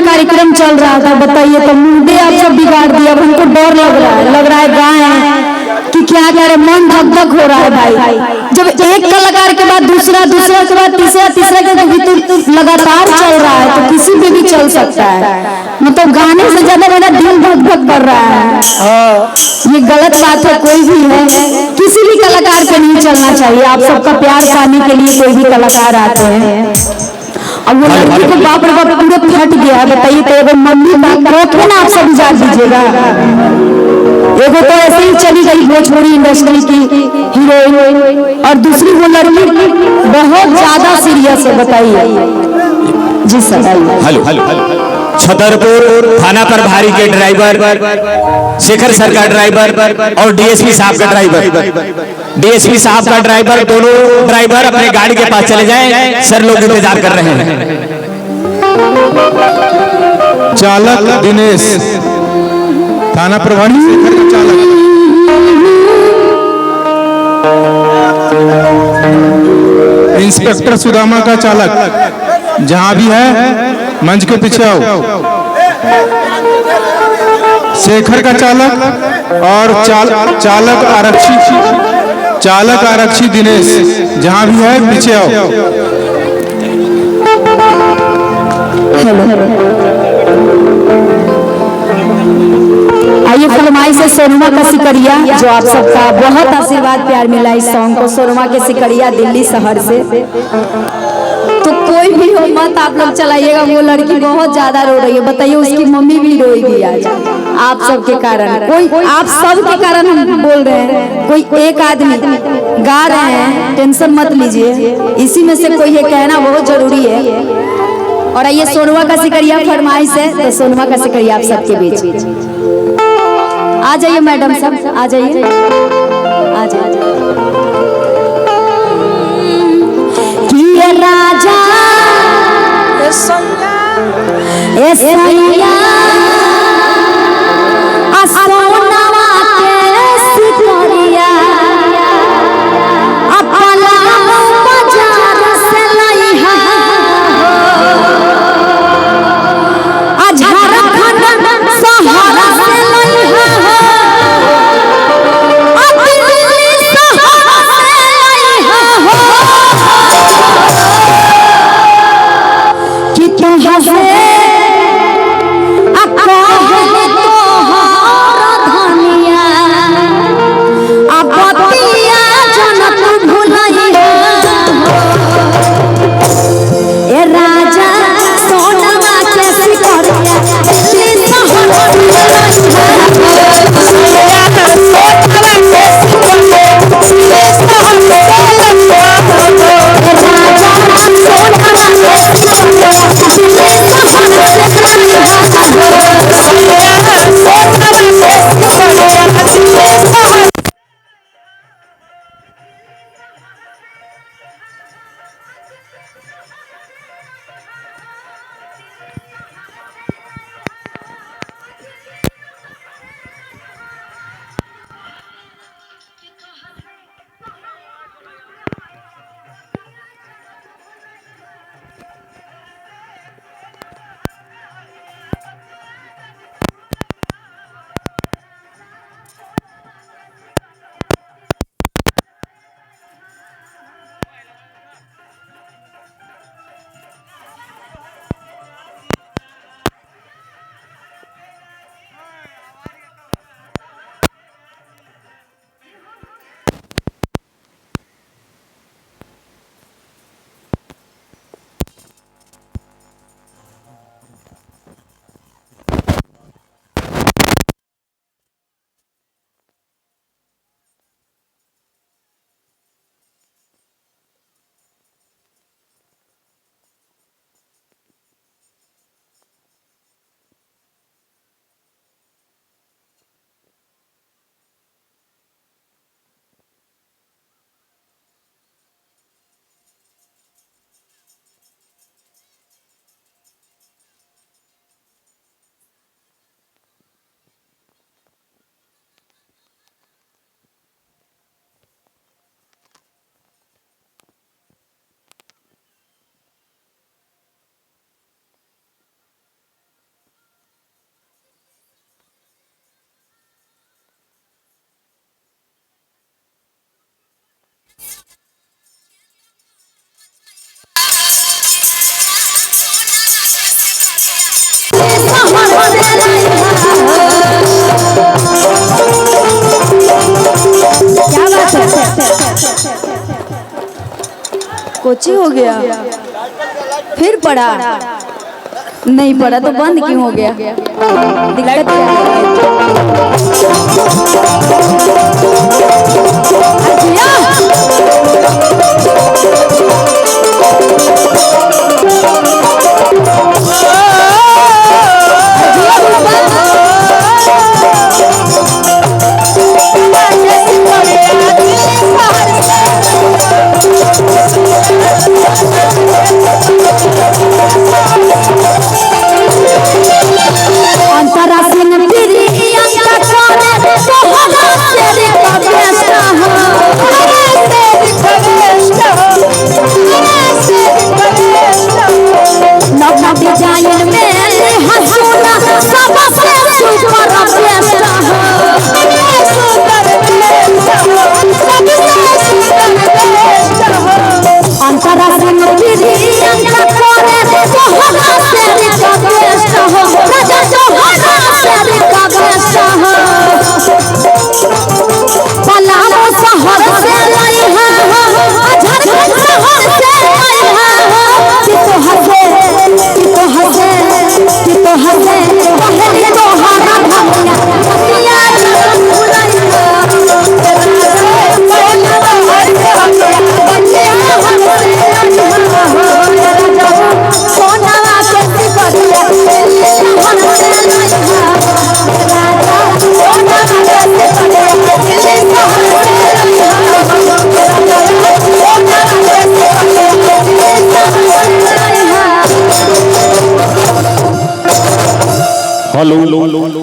कार्यक्रम चल रहा था, बताइए तो मुद्दे आप सब बिगाड़ दिया। अब हमको डर लग रहा है गाएं कि क्या करे, मन धक धक हो रहा है भाई। जब एक कलाकार के बाद दूसरा, दूसरा के बाद तीसरा, तीसरा के बाद लगातार चल रहा है तो किसी पे भी चल सकता है। मतलब गाने से ज्यादा मेरा दिल धक धक कर रहा है। ये गलत बात है, कोई भी है किसी भी कलाकार पे नहीं चलना चाहिए। आप सबका प्यार पाने के लिए कोई भी कलाकार आते हैं। अब वो लड़की को बाप रे बाप पूरा फट गया है, बताइए तो एगो मम्मी रोके ना, आप सब इजाजत दीजिएगा। एगो तो ऐसे ही चली गई भोजपुरी इंडस्ट्री की हीरोइन, और दूसरी वो लड़की बहुत ज्यादा सीरियस है, बताइए जी सर। हेलो छतरपुर थाना प्रभारी के ड्राइवर शेखर सर का ड्राइवर और डीएसपी साहब का ड्राइवर, डीएसपी साहब का ड्राइवर, दोनों ड्राइवर अपने गाड़ी के पास चले जाएं, सर लोग इंतजार कर रहे हैं। चालक दिनेश, थाना प्रभारी शेखर का चालक, इंस्पेक्टर सुदामा का चालक, जहां भी है मंच के पीछे आओ। शेखर का चालक और चालक आरक्षी दिनेश, जहां भी है पीछे आओ। आइए फरमाइश से सोनमा का सिकरिया, जो आप सबका बहुत आशीर्वाद प्यार मिला इस सॉन्ग को। सोनमा के सिकरिया दिल्ली शहर से, तो कोई भी हो मत आप लोग चलाइएगा। वो लड़की बहुत ज्यादा रो रही है, बताइए उसकी मम्मी भी रोएगी आज आप सबके कारण। कोई आप सब के कारण हम बोल रहे हैं, कोई एक आदमी गा रहे हैं, टेंशन मत लीजिए, इसी में से कोई है, कहना बहुत जरूरी है। और आइए सोनमा का सिकरिया फरमाइश है, तो सोनमा का सिकरिया आप सबके बीच आ जाइए। मैडम साहब आ जाइए, आ जाइए। राजा एसैया सोनवा के सिकरिया अपना बाजार से लइहा, झारखंड शहर से लइहा, दिल्ली शहर से लइहा कोची हो गया, फिर पढ़ा नहीं पढ़ा तो बंद क्यों हो गया? दिक्कत क्या हेलो।